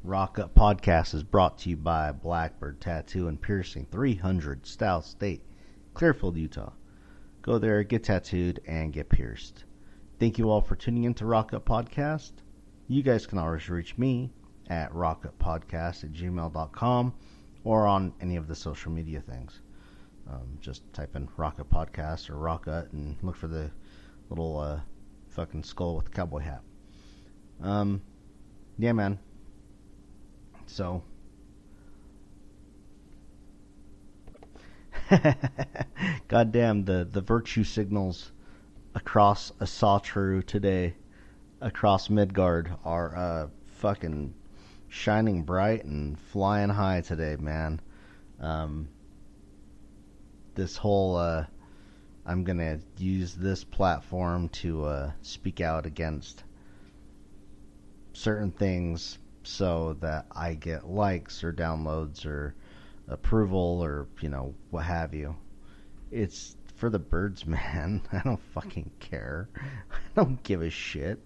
Rock Up Podcast is brought to you by Blackbird Tattoo and Piercing, 300 Stout State, Clearfield, Utah. Go there, get tattooed, and get pierced. Thank you all for tuning in to Rock Up Podcast. You guys can always reach me at rockuppodcast@gmail.com or on any of the social media things. Just type in Rock Up Podcast or Rock Up and look for the little fucking skull with the cowboy hat. Yeah, man. So, goddamn, the virtue signals across Asatru today, across Midgard, are fucking shining bright and flying high today, man. This whole, I'm gonna use this platform to speak out against certain things so that I get likes or downloads or approval or, what have you. It's for the birds, man. I don't fucking care. I don't give a shit.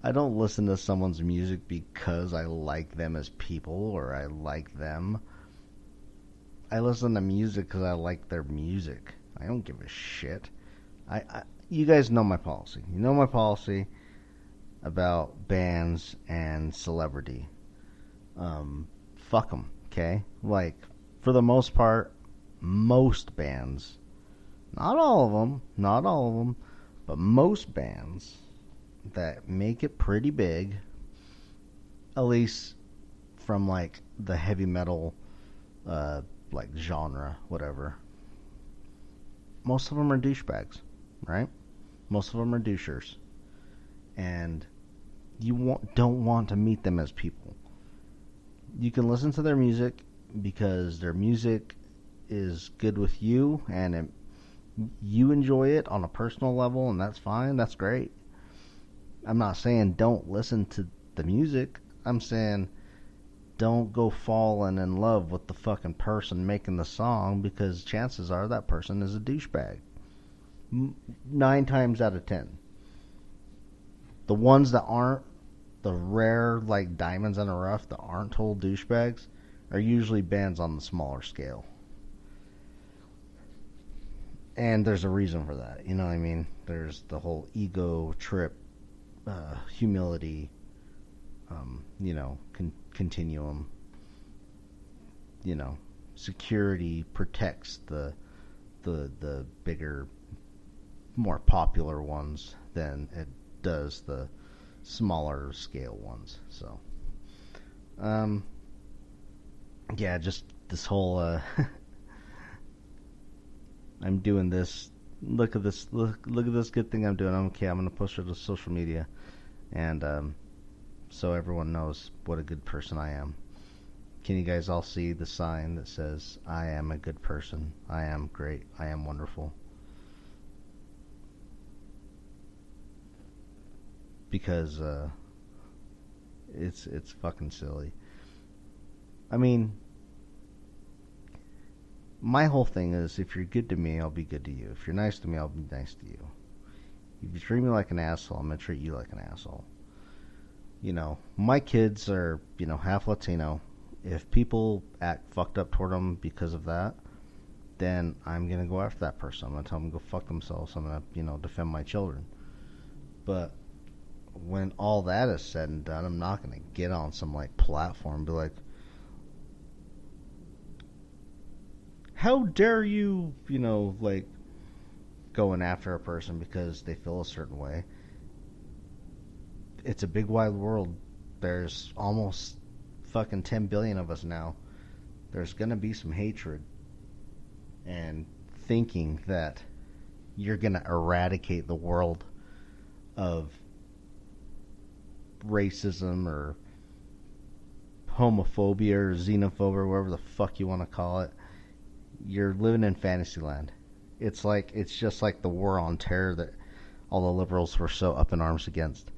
I don't listen to someone's music because I like them as people or I like them. I listen to music because I like their music. I don't give a shit. You guys know my policy. You know my policy about bands and celebrity. Fuck them, okay? Like, for the most part, most bands, not all of them, but most bands that make it pretty big, at least from, like, the heavy metal, like, genre, whatever, most of them are douchebags, right? Most of them are douchers. And you don't want to meet them as people. You can listen to their music because their music is good with you and you enjoy it on a personal level, and that's fine, that's great. I'm not saying don't listen to the music. I'm saying don't go falling in love with the fucking person making the song, because chances are that person is a douchebag. 9 times out of 10. The ones that aren't, the rare, like, diamonds in the rough that aren't total douchebags, are usually bands on the smaller scale. And there's a reason for that, you know what I mean? There's the whole ego trip, humility, continuum. Security protects the bigger, more popular ones than it does the smaller scale ones. So, yeah, just this whole, I'm doing this. Look at this. Look at this good thing I'm doing. I'm gonna post it to social media, and so everyone knows what a good person I am. Can you guys all see the sign that says I am a good person? I am great. I am wonderful. Because it's fucking silly. I mean, my whole thing is, if you're good to me, I'll be good to you. If you're nice to me, I'll be nice to you. If you treat me like an asshole, I'm gonna treat you like an asshole. My kids are, half Latino. If people act fucked up toward them because of that, then I'm gonna go after that person. I'm gonna tell them to go fuck themselves. I'm gonna, defend my children. But when all that is said and done, I'm not going to get on some, like, platform and be like, how dare you, like, going after a person because they feel a certain way. It's a big wide world. There's almost fucking 10 billion of us now. There's going to be some hatred. And thinking that you're going to eradicate the world of racism or homophobia or xenophobia or whatever the fuck you want to call it, you're living in Fantasyland. It's just like the war on terror that all the liberals were so up in arms against.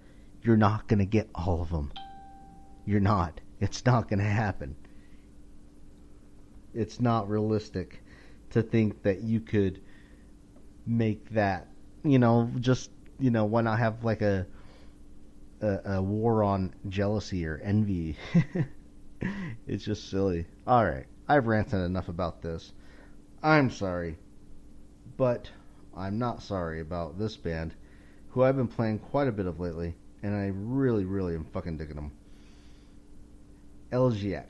You're not going to get all of them. You're not. It's not going to happen. It's not realistic to think that you could make that, why not have like a a war on jealousy or envy. It's just silly. All right, I've ranted enough about this. I'm sorry, but I'm not sorry about this band, who I've been playing quite a bit of lately, and I really, really am fucking digging them. Elegiac.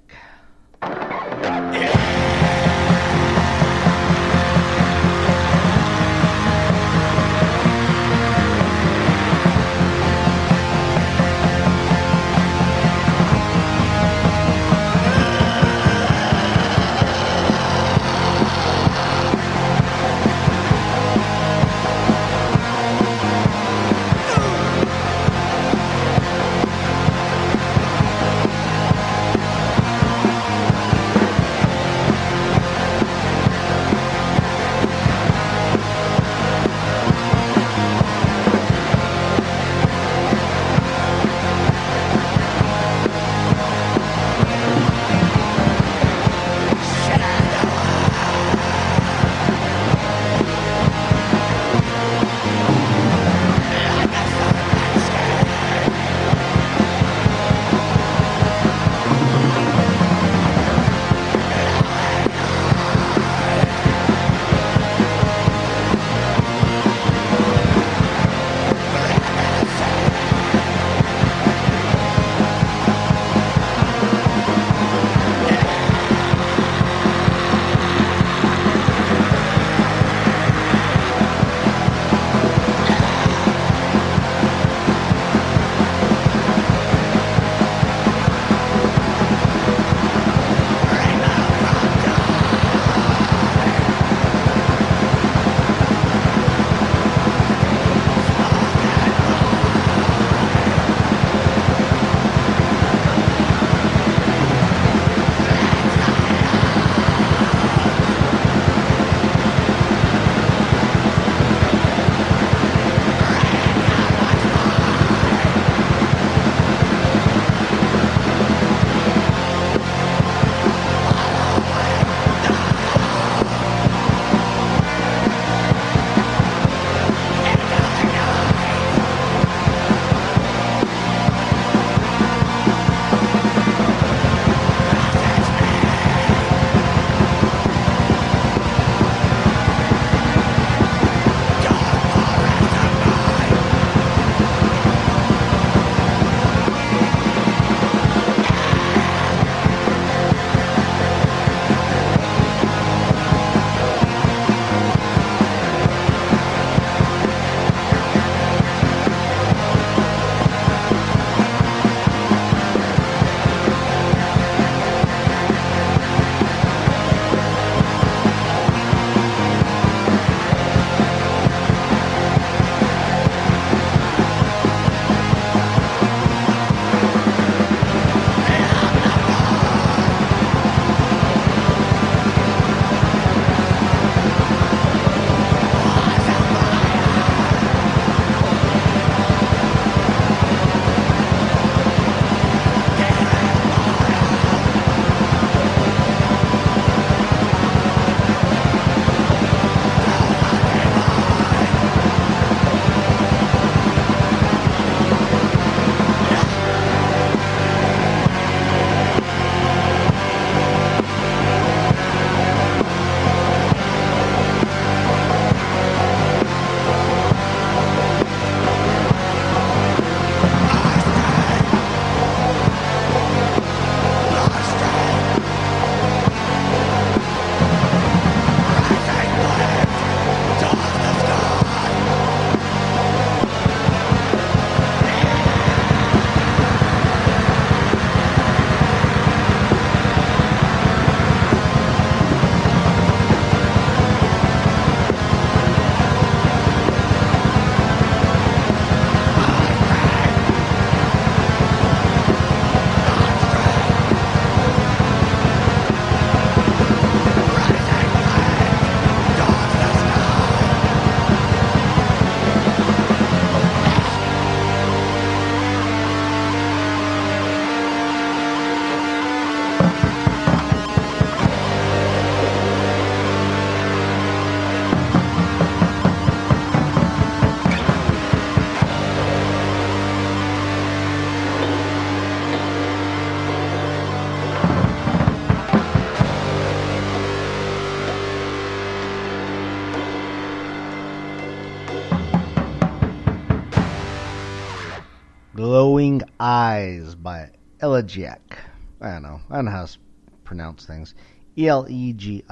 Eyes by Elegiac. I don't know. I don't know how to pronounce things. Elegiac.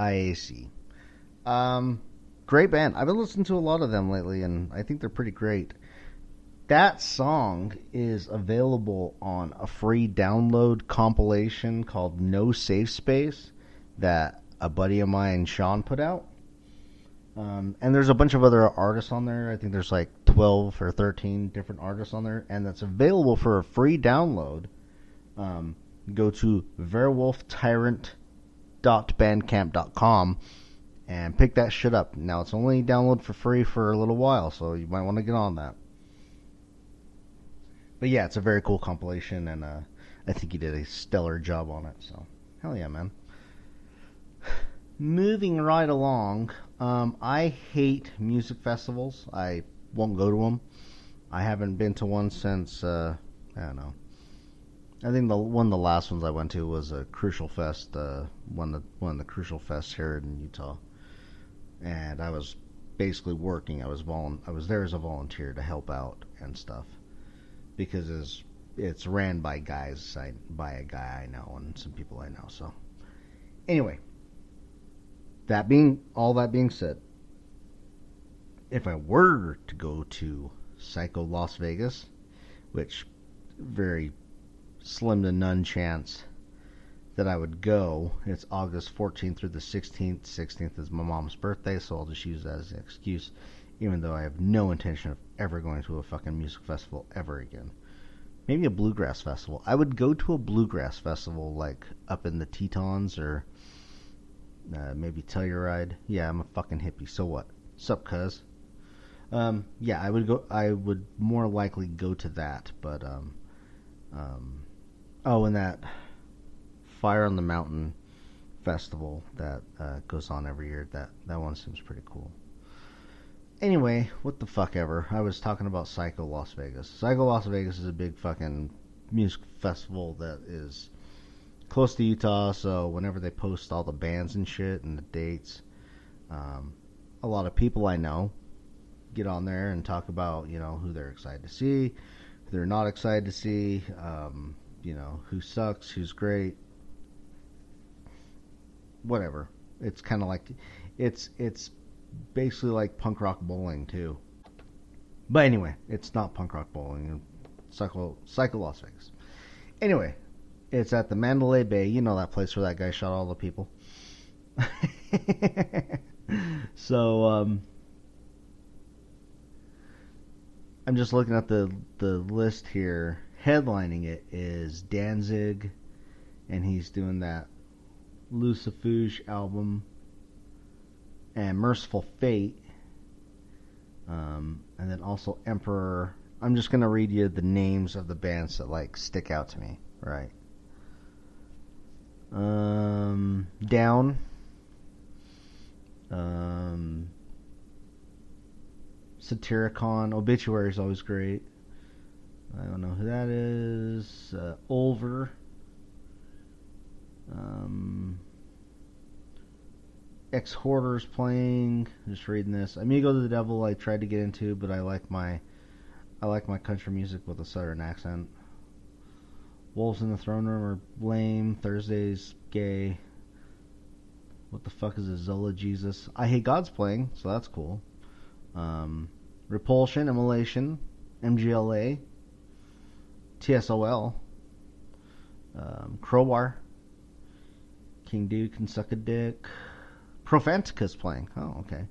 Great band. I've been listening to a lot of them lately, and I think they're pretty great. That song is available on a free download compilation called No Safe Space that a buddy of mine, Sean, put out. And there's a bunch of other artists on there. I think there's like 12 or 13 different artists on there, and that's available for a free download. Go to werewolftyrant.bandcamp.com and pick that shit up. Now, it's only download for free for a little while, so you might want to get on that. But yeah, it's a very cool compilation, and I think he did a stellar job on it. So, hell yeah, man. Moving right along, I hate music festivals. I won't go to them. I haven't been to one since, I don't know. I think one of the last ones I went to was a Crucial Fest, one of the Crucial Fests here in Utah. And I was basically working. I was there as a volunteer to help out and stuff. Because it's ran by a guy I know and some people I know. So anyway, all that being said, if I were to go to Psycho Las Vegas, which very slim to none chance that I would go, it's August 14th through the 16th. 16th is my mom's birthday, so I'll just use that as an excuse, even though I have no intention of ever going to a fucking music festival ever again. Maybe a bluegrass festival. I would go to a bluegrass festival, like up in the Tetons, or maybe Telluride. Yeah, I'm a fucking hippie. So what? Sup, cuz? Yeah, I would go. I would more likely go to that. But and that Fire on the Mountain festival that goes on every year. That one seems pretty cool. Anyway, what the fuck ever. I was talking about Psycho Las Vegas. Psycho Las Vegas is a big fucking music festival that is close to Utah, so whenever they post all the bands and shit and the dates, a lot of people I know get on there and talk about, who they're excited to see, who they're not excited to see, who sucks, who's great, whatever. It's kind of like, it's basically like punk rock bowling too. But anyway, it's not punk rock bowling. Psycho Las Vegas. Anyway, it's at the Mandalay Bay. You know that place where that guy shot all the people. So I'm just looking at the list here. Headlining it is Danzig, and he's doing that Lucifuge album. And Merciful Fate, and then also Emperor. I'm just gonna read you the names of the bands that stick out to me, right? Down, Satyricon, Obituary is always great. I don't know who that is. Ulver, Ex-Hoarders playing. Just reading this. Amigo to the Devil I tried to get into, but I like my country music with a southern accent. Wolves in the Throne Room are lame. Thursday's gay. What the fuck is a Zola Jesus? I Hate God's playing, so that's cool. Repulsion, Immolation, MGLA, TSOL, Crowbar, King Dude Can Suck a Dick. Profantica's playing. Oh, okay.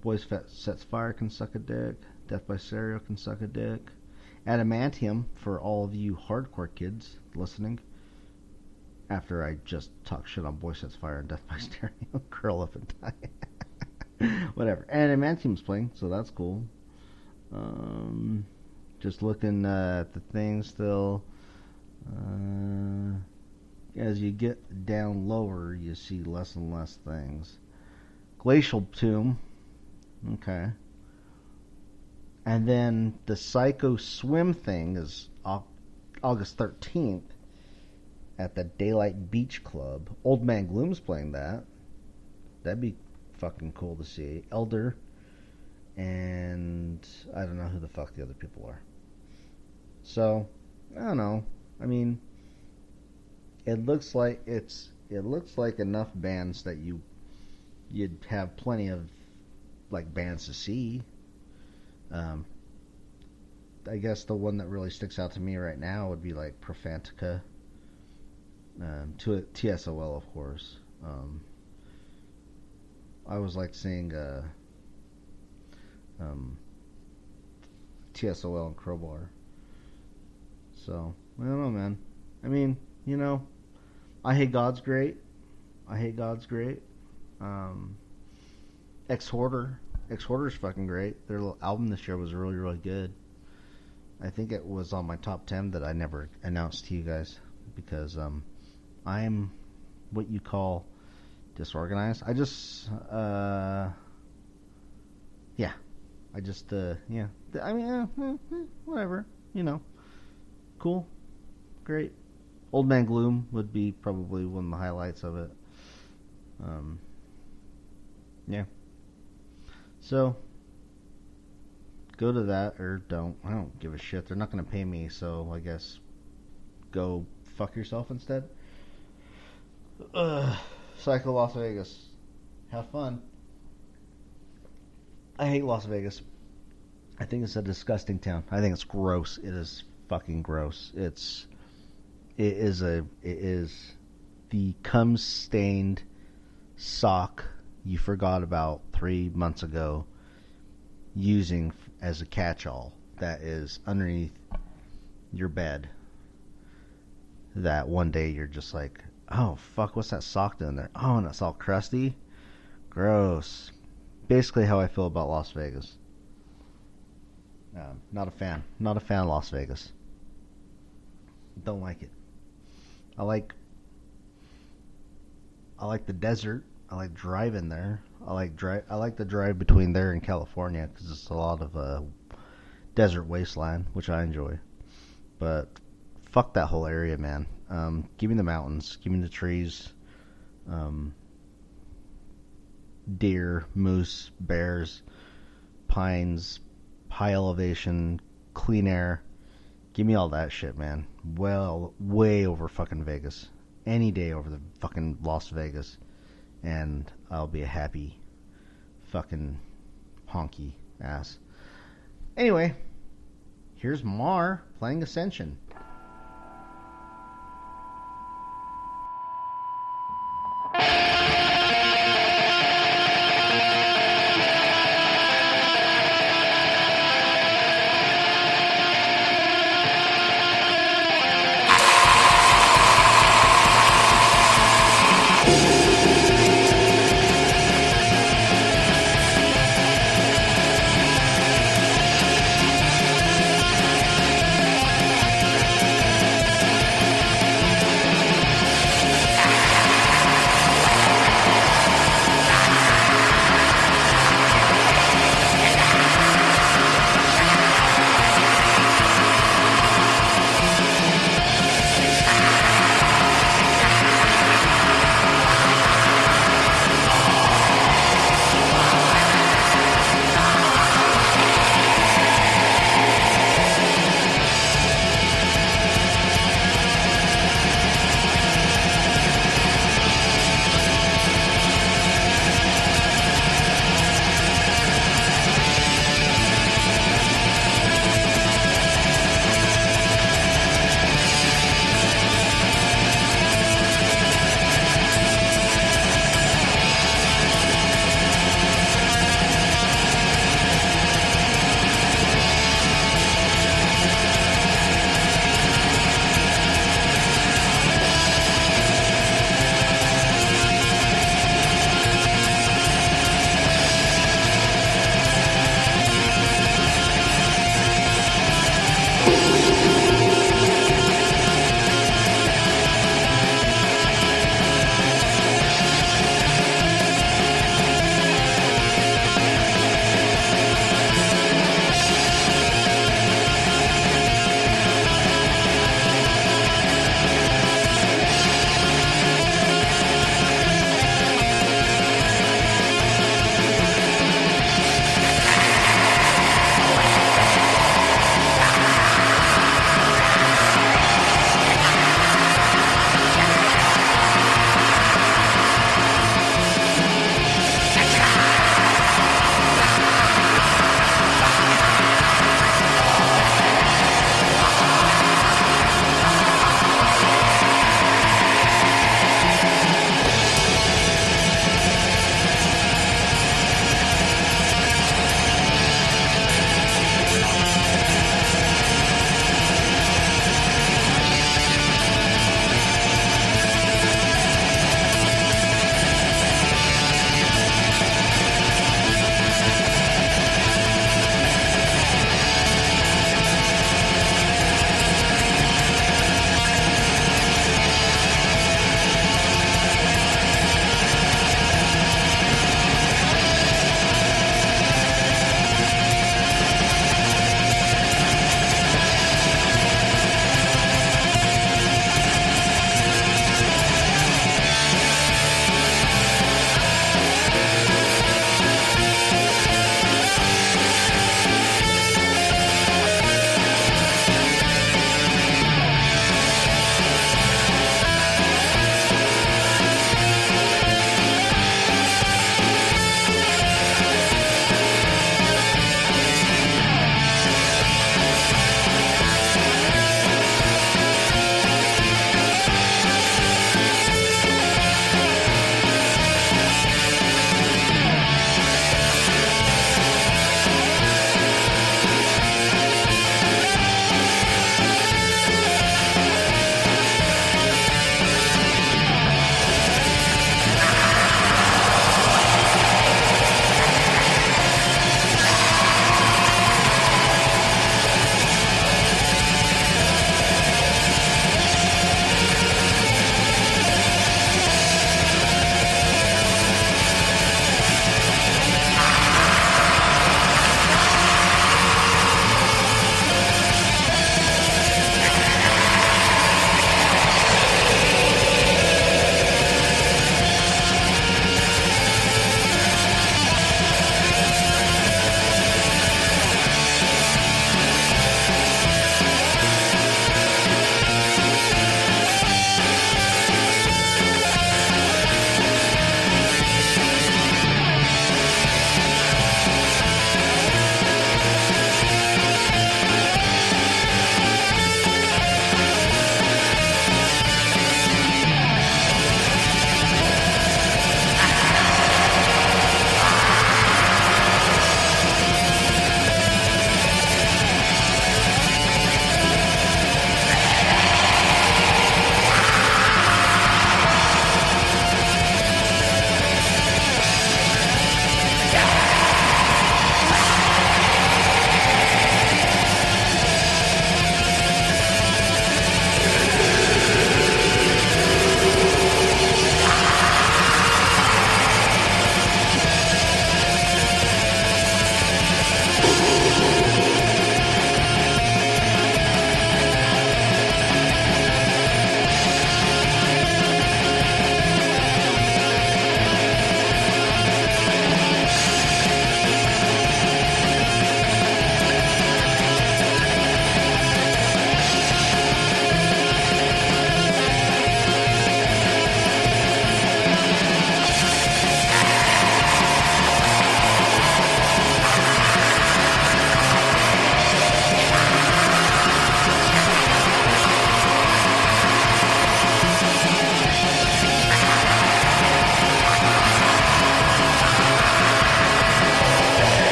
Boys Sets Fire Can Suck a Dick. Death by Stereo Can Suck a Dick. Adamantium for all of you hardcore kids listening. After I just talk shit on Boys Sets Fire and Death by Stereo. Curl up and die. Whatever. Adamantium's playing, so that's cool. Just looking at the thing still. As you get down lower, you see less and less things. Glacial Tomb. Okay. And then the Psycho Swim thing is August 13th at the Daylight Beach Club. Old Man Gloom's playing that. That'd be fucking cool to see. Elder. And I don't know who the fuck the other people are. So I don't know. I mean, it looks like enough bands that you'd have plenty of like bands to see. Um, I guess the one that really sticks out to me right now would be like Profantica, to TSOL, of course. I always like seeing TSOL and Crowbar. So I don't know, man. I mean, I Hate God's great. Ex Hoarder's fucking great. Their little album this year was really, really good. I think it was on my top 10 that I never announced to you guys because I'm what you call disorganized. I just yeah. Yeah. I mean, whatever. Cool. Great. Old Man Gloom would be probably one of the highlights of it. Yeah. So, go to that or don't. I don't give a shit. They're not going to pay me, so I guess go fuck yourself instead. Psycho Las Vegas. Have fun. I hate Las Vegas. I think it's a disgusting town. I think it's gross. It is fucking gross. It is the cum stained sock you forgot about 3 months ago using as a catch-all that is underneath your bed that one day you're just like, oh fuck, what's that sock doing there? Oh, and it's all crusty. Gross. Basically how I feel about Las Vegas. Not a fan of Las Vegas. Don't like it. I like the desert. I like driving there. I like the drive between there and California because it's a lot of desert wasteland, which I enjoy. But fuck that whole area, man. Give me the mountains. Give me the trees. Deer, moose, bears, pines, high elevation, clean air. Give me all that shit, man. Well, way over fucking Vegas. Any day over the fucking Las Vegas. And I'll be a happy fucking honky ass. Anyway, here's Mahr playing Ascension.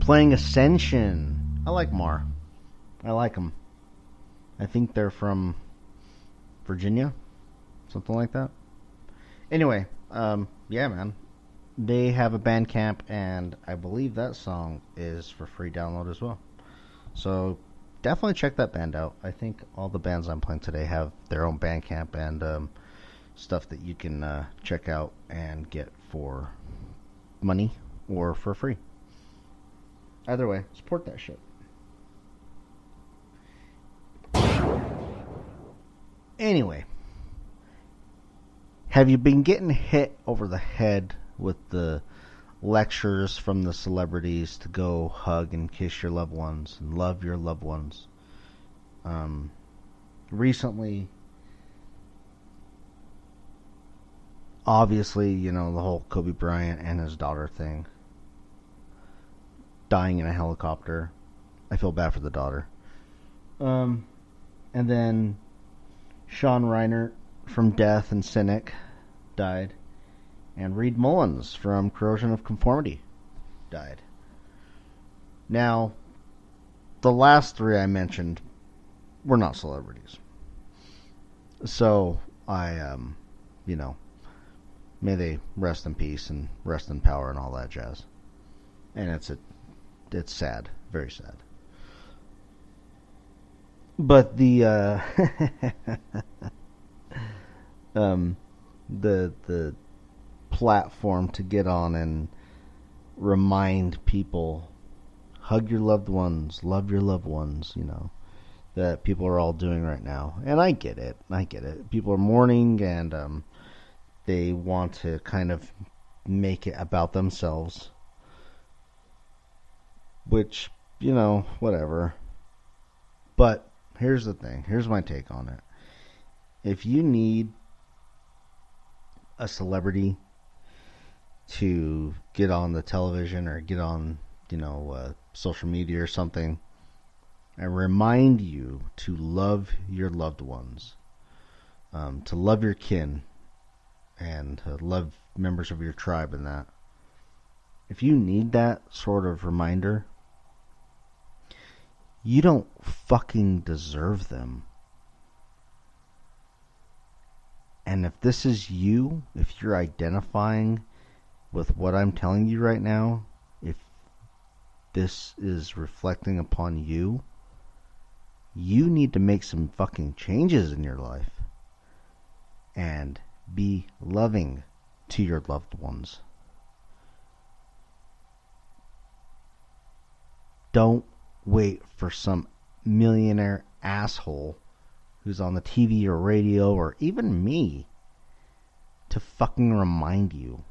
playing Ascension. I like Mahr. I like them. I think they're from Virginia, something like that. Anyway, yeah, man. They have a Bandcamp, and I believe that song is for free download as well. So definitely check that band out. I think all the bands I'm playing today have their own Bandcamp and stuff that you can check out and get for money or for free. Either way, support that shit. Anyway, have you been getting hit over the head with the lectures from the celebrities to go hug and kiss your loved ones and love your loved ones? Recently, obviously, you know, the whole Kobe Bryant and his daughter thing. Dying in a helicopter. I feel bad for the daughter. And then Sean Reinert from Death and Cynic died. And Reed Mullins from Corrosion of Conformity died. Now, the last three I mentioned were not celebrities. So, you know, may they rest in peace and rest in power and all that jazz. And it's sad, very sad. But the the platform to get on and remind people, hug your loved ones, love your loved ones, you know, that people are all doing right now. And I get it. People are mourning and they want to kind of make it about themselves. Which, you know, whatever. But here's the thing. Here's my take on it. If you need a celebrity to get on the television or get on, you know, social media or something, and remind you to love your loved ones, to love your kin, and to love members of your tribe and that. If you need that sort of reminder, you don't fucking deserve them. And if this is you, if you're identifying with what I'm telling you right now, if this is reflecting upon you, you need to make some fucking changes in your life and be loving to your loved ones. Don't wait for some millionaire asshole who's on the TV or radio or even me to fucking remind you.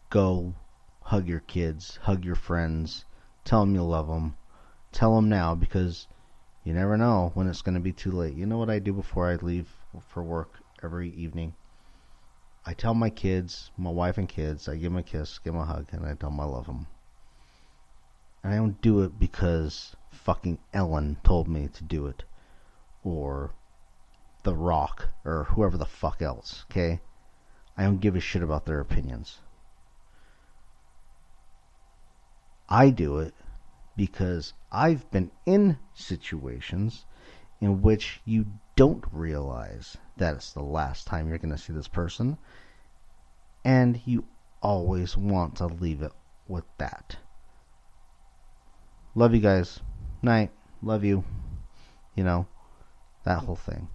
Go hug your kids, hug your friends, tell them you love them. Tell them now, because you never know when it's going to be too late. You know what I do before I leave for work every evening? I tell my kids, my wife and kids, I give them a kiss, give them a hug, and I tell them I love them. And I don't do it because fucking Ellen told me to do it. Or The Rock, or whoever the fuck else, okay? I don't give a shit about their opinions. I do it because I've been in situations in which you don't realize that it's the last time you're going to see this person, and you always want to leave it with that. Love you guys. Night. Love you. You know, that whole thing.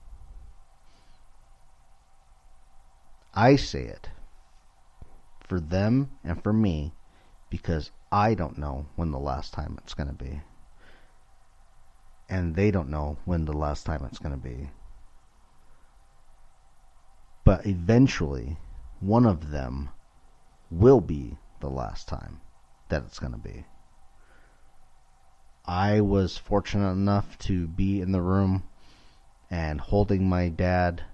I say it for them and for me because I don't know when the last time it's going to be. And they don't know when the last time it's going to be. But eventually, one of them will be the last time that it's going to be. I was fortunate enough to be in the room and holding my dad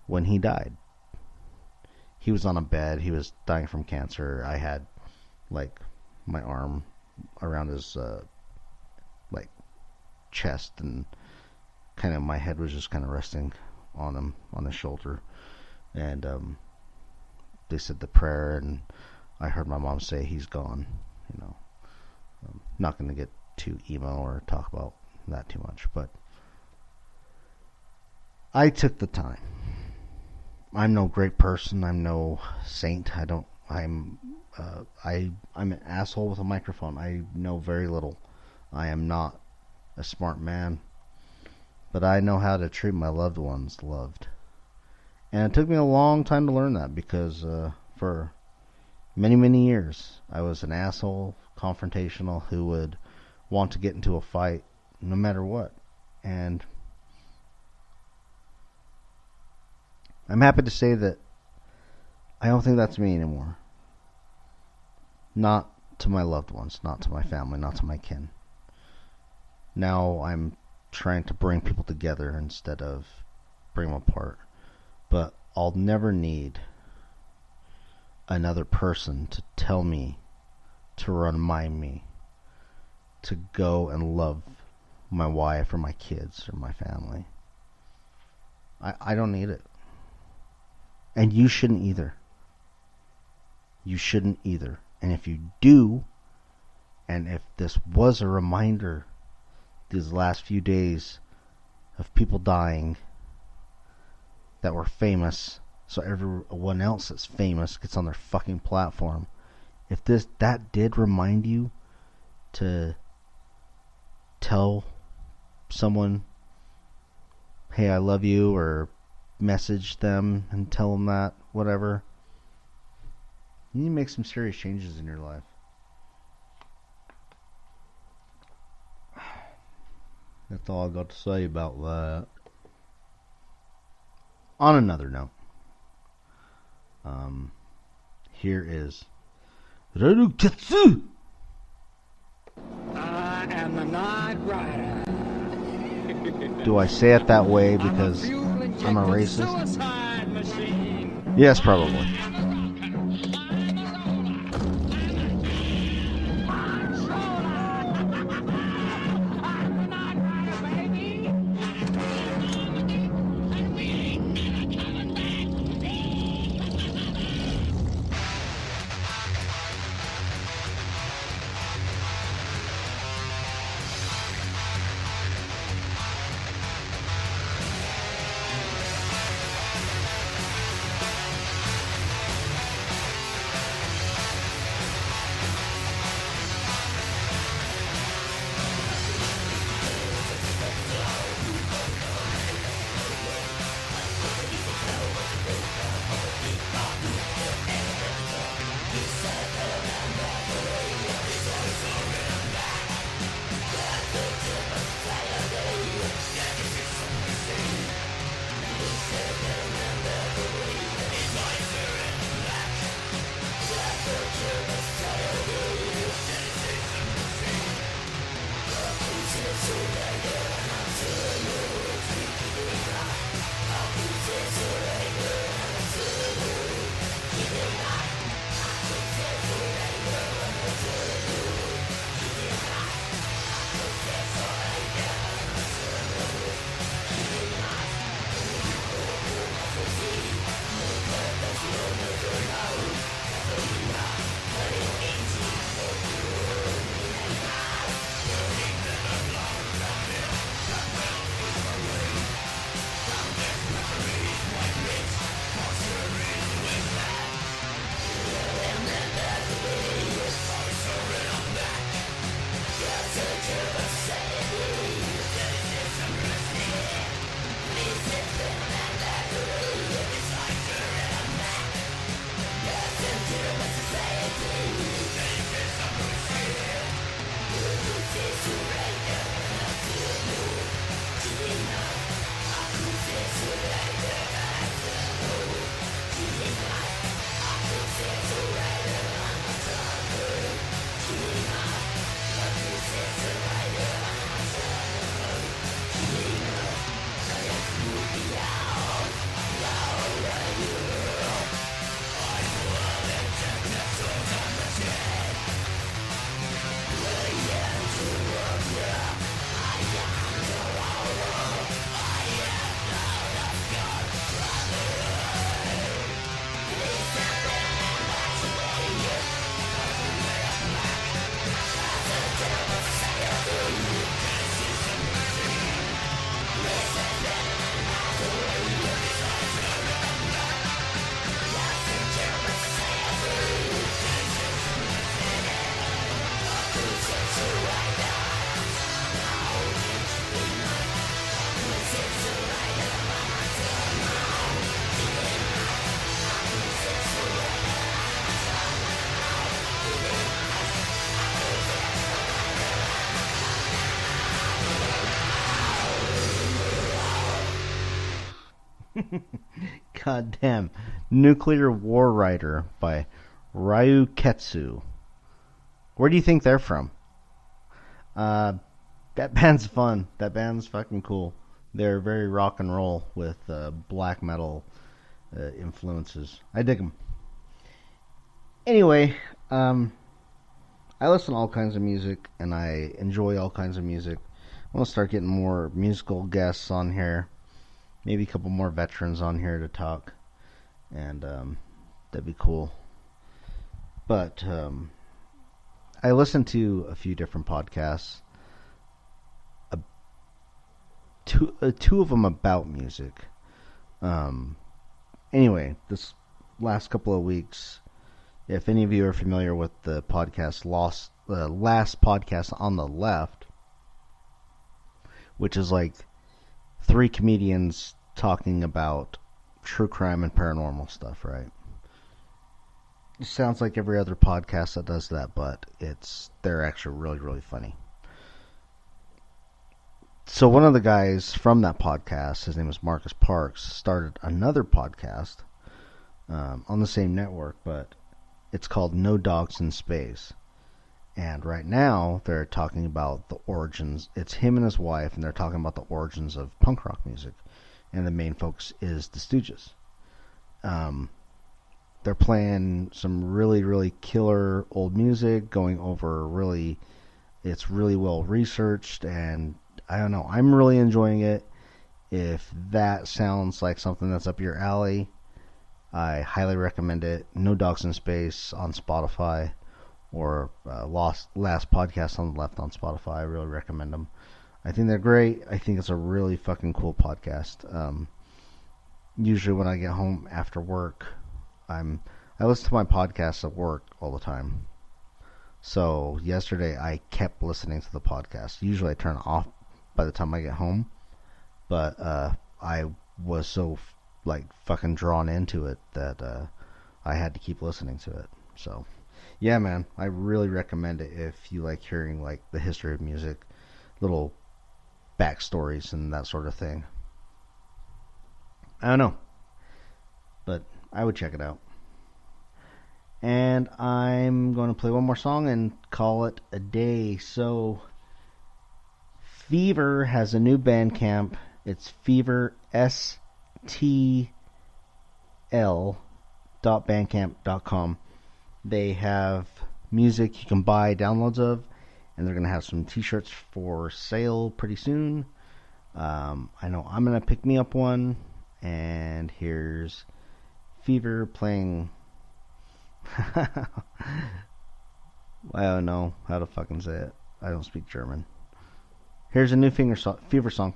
when he died. He was on a bed. He was dying from cancer. I had, like, my arm around his, like, chest, and kind of my head was just kind of resting on him, on his shoulder. And they said the prayer, and I heard my mom say, "He's gone." you know. I'm not going to get too emo or talk about that too much, but I took the time. I'm no great person. I'm no saint. I'm an asshole with a microphone. I know very little. I am not a smart man, but I know how to treat my loved ones loved. And it took me a long time to learn that because for many, many years, I was an asshole, confrontational, who would want to get into a fight no matter what. And I'm happy to say that I don't think that's me anymore. Not to my loved ones, not to my family, not to my kin. Now I'm trying to bring people together instead of bring them apart. But I'll never need another person to tell me, to remind me, to go and love my wife or my kids or my family. I don't need it. And you shouldn't either. You shouldn't either. And if you do, and if this was a reminder these last few days of people dying that were famous, so everyone else that's famous gets on their fucking platform, if that did remind you to tell someone, hey, I love you, or message them and tell them that, whatever, you need to make some serious changes in your life. That's all I got to say about that. On another note, here is Ryuketsu. I am the Night Rider. Do I say it that way because I'm a racist? Suicide machine. Yes, probably. Goddamn. Nuclear War Rider by Ryuketsu. Where do you think they're from? That band's fun. That band's fucking cool. They're very rock and roll with black metal influences. I dig them. Anyway, I listen to all kinds of music, and I enjoy all kinds of music. I want to start getting more musical guests on here. Maybe a couple more veterans on here to talk. And that'd be cool. But I listen to a few different podcasts. Two of them about music. Anyway, this last couple of weeks, if any of you are familiar with the podcast Last Podcast on the Left, which is like 3 comedians talking about true crime and paranormal stuff, right? It sounds like every other podcast that does that, but they're actually really, really funny. So one of the guys from that podcast, his name is Marcus Parks, started another podcast on the same network, but it's called No Dogs in Space. And right now, they're talking about the origins. It's him and his wife, and they're talking about the origins of punk rock music. And the main focus is the Stooges. They're playing some really, really killer old music, going over it's really well researched, and I don't know, I'm really enjoying it. If that sounds like something that's up your alley, I highly recommend it. No Dogs in Space on Spotify, or Last Podcast on the Left on Spotify. I really recommend them. I think they're great. I think it's a really fucking cool podcast. Usually when I get home after work, I listen to my podcasts at work all the time. So yesterday I kept listening to the podcast. Usually I turn it off by the time I get home, but I was so fucking drawn into it that I had to keep listening to it. So yeah, man, I really recommend it if you like hearing the history of music, little backstories and that sort of thing. I don't know, but I would check it out. And I'm going to play one more song and call it a day. So Fever has a new Bandcamp. It's feverstl.bandcamp.com. They have music you can buy downloads of, and they're going to have some t-shirts for sale pretty soon. I know I'm going to pick me up one, and here's Fever playing... I don't know how to fucking say it. I don't speak German. Here's a new Fever song.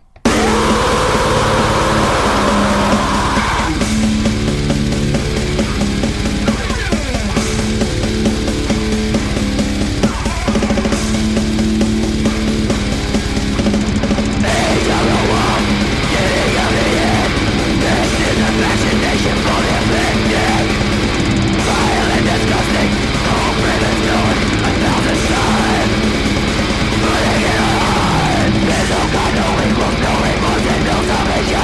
No equals, no remorse, and no salvation.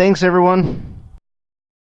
Thanks, everyone.